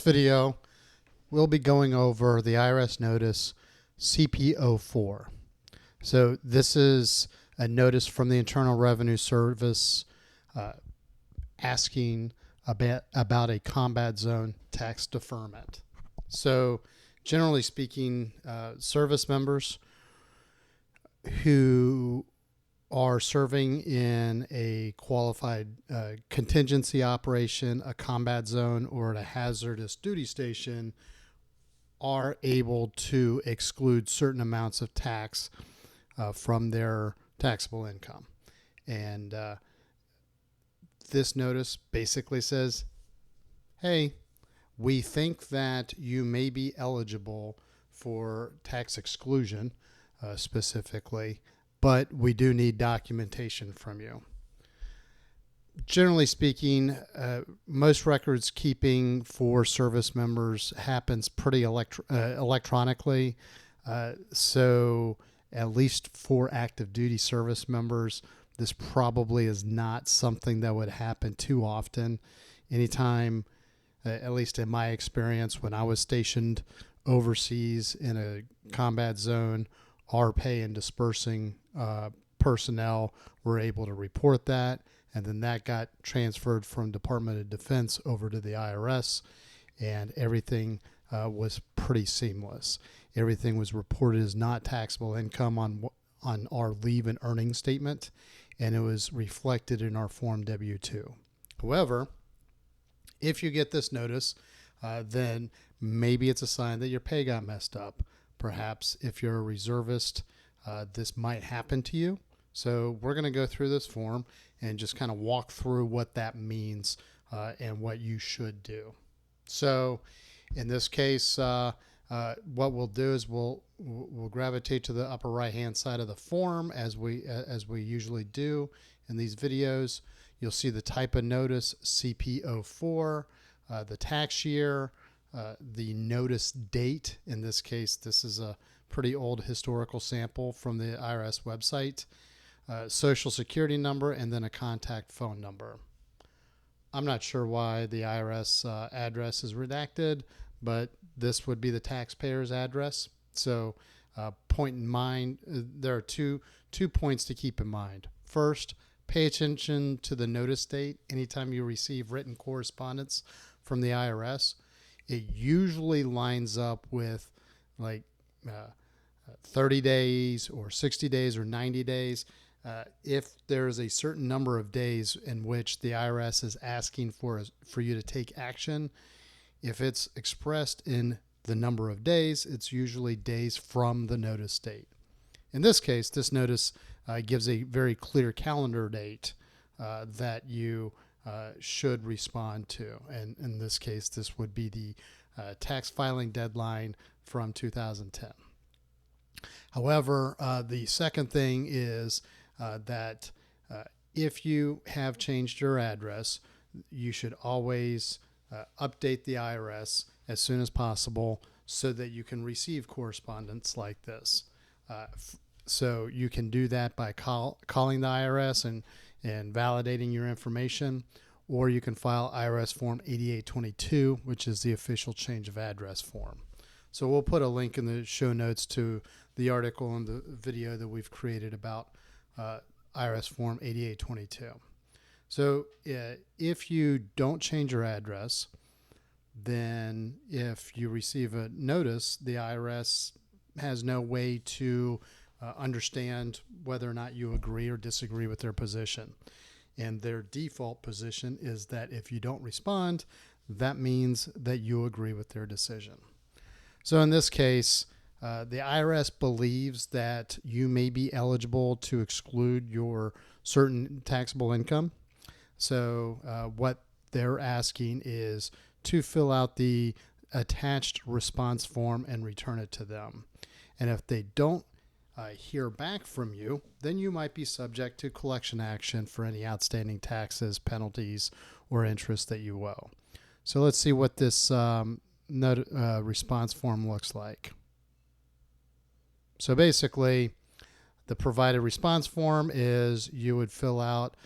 Video, we'll be going over the IRS notice CP04. So this is a notice from the Internal Revenue Service asking about a combat zone tax deferment. So generally speaking, service members who are serving in a qualified contingency operation, a combat zone, or at a hazardous duty station are able to exclude certain amounts of tax from their taxable income. And this notice basically says, hey, we think that you may be eligible for tax exclusion specifically, but we do need documentation from you. Generally speaking, most records keeping for service members happens pretty electronically. So at least for active duty service members, this probably is not something that would happen too often. Anytime, at least in my experience, when I was stationed overseas in a combat zone, our pay and dispersing personnel were able to report that, and then that got transferred from Department of Defense over to the IRS, and everything was pretty seamless. Everything was reported as not taxable income on our leave and earnings statement, and it was reflected in our Form W-2. However, if you get this notice, then maybe it's a sign that your pay got messed up. Perhaps if you're a reservist, this might happen to you. So we're going to go through this form and just kind of walk through what that means and what you should do. So in this case, what we'll do is we'll gravitate to the upper right hand side of the form as we usually do in these videos. You'll see the type of notice, CP04, the tax year, the notice date. In this case, this is a pretty old historical sample from the IRS website, social security number, and then a contact phone number. I'm not sure why the IRS address is redacted, but this would be the taxpayer's address. So point in mind, there are two points to keep in mind. First, pay attention to the notice date. Anytime you receive written correspondence from the IRS, it usually lines up with like 30 days or 60 days or 90 days. If there's a certain number of days in which the IRS is asking for you to take action, if it's expressed in the number of days, it's usually days from the notice date. In this case, this notice gives a very clear calendar date that you should respond to. And in this case, this would be the tax filing deadline from 2010. However, the second thing is that if you have changed your address, you should always update the IRS as soon as possible so that you can receive correspondence like this. So you can do that by calling the IRS and validating your information, or you can file IRS Form 8822, which is the official change of address form. So we'll put a link in the show notes to the article and the video that we've created about IRS Form 8822. So if you don't change your address, then if you receive a notice, the IRS has no way to understand whether or not you agree or disagree with their position. And their default position is that if you don't respond, that means that you agree with their decision. So in this case, the IRS believes that you may be eligible to exclude your certain taxable income. So what they're asking is to fill out the attached response form and return it to them. And if they don't hear back from you, then you might be subject to collection action for any outstanding taxes, penalties, or interest that you owe. So let's see what this response form looks like. So basically, the provided response form is you would fill out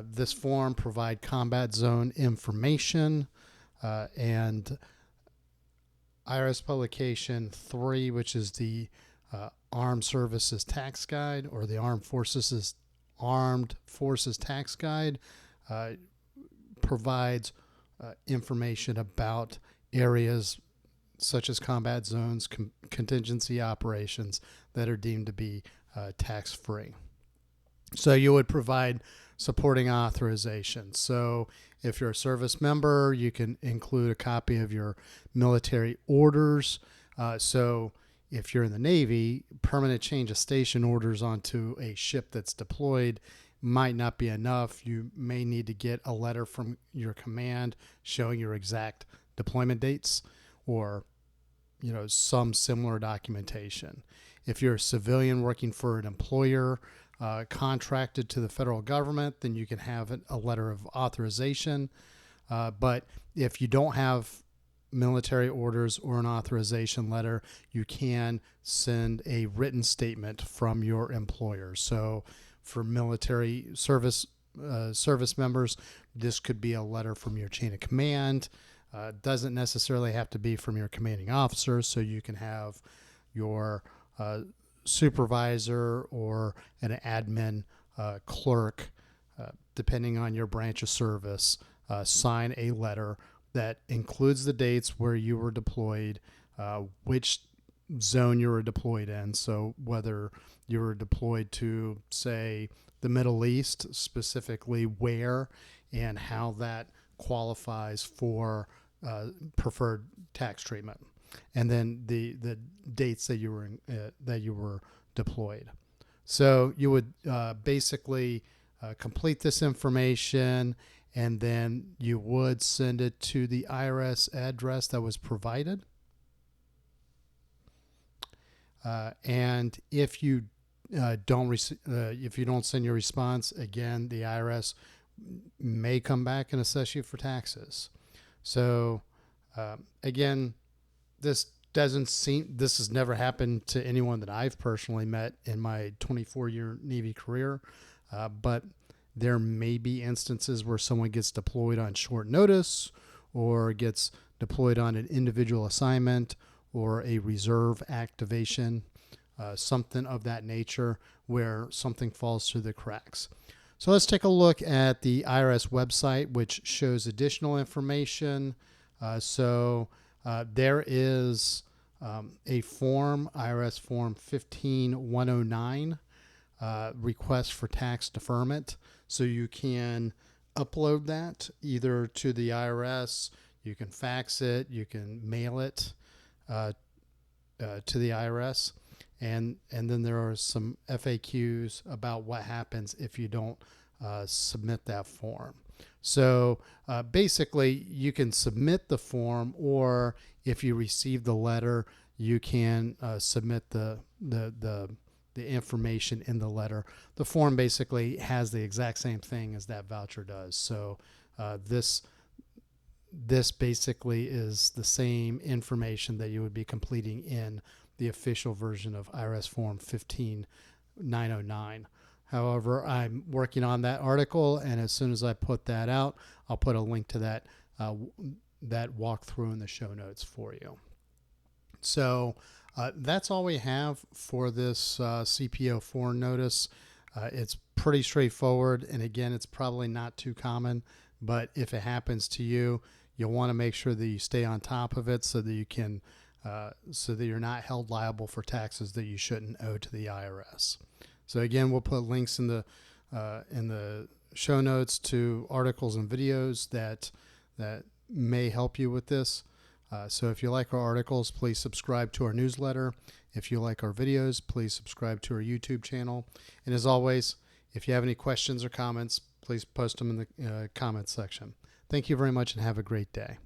this form, provide combat zone information, and IRS Publication 3, which is the Armed Services Tax Guide, or the Armed Forces Tax Guide, provides information about areas such as combat zones, contingency operations that are deemed to be tax-free. So you would provide supporting authorization. So if you're a service member, you can include a copy of your military orders. So if you're in the Navy, permanent change of station orders onto a ship that's deployed might not be enough. You may need to get a letter from your command showing your exact deployment dates, or some similar documentation. If you're a civilian working for an employer contracted to the federal government, then you can have a letter of authorization. But if you don't have military orders or an authorization letter, you can send a written statement from your employer. So for military service members, this could be a letter from your chain of command. Doesn't necessarily have to be from your commanding officer, so you can have your supervisor or an admin clerk, depending on your branch of service, sign a letter that includes the dates where you were deployed, which zone you were deployed in. So whether you were deployed to, say, the Middle East, specifically where and how that qualifies for preferred tax treatment, and then the dates that you were deployed. So you would basically complete this information, and then you would send it to the IRS address that was provided. And if you don't send your response, again, the IRS may come back and assess you for taxes. So again, this has never happened to anyone that I've personally met in my 24-year Navy career, but there may be instances where someone gets deployed on short notice, or gets deployed on an individual assignment, or a reserve activation, something of that nature, where something falls through the cracks. So let's take a look at the IRS website, which shows additional information. There is a form, IRS Form 15109, request for tax deferment. So you can upload that either to the IRS, you can fax it, you can mail it to the IRS. And then there are some FAQs about what happens if you don't submit that form. So basically, you can submit the form, or if you receive the letter, you can submit the information in the letter. The form basically has the exact same thing as that voucher does. So this basically is the same information that you would be completing in the official version of IRS Form 15909. However, I'm working on that article, and as soon as I put that out, I'll put a link to that walkthrough in the show notes for you. So that's all we have for this CP04 notice. It's pretty straightforward, and again, it's probably not too common, but if it happens to you, you'll want to make sure that you stay on top of it so that you can so that you're not held liable for taxes that you shouldn't owe to the IRS. So again, we'll put links in the show notes to articles and videos that may help you with this. So if you like our articles, please subscribe to our newsletter. If you like our videos, please subscribe to our YouTube channel. And as always, if you have any questions or comments, please post them in the comments section. Thank you very much, and have a great day.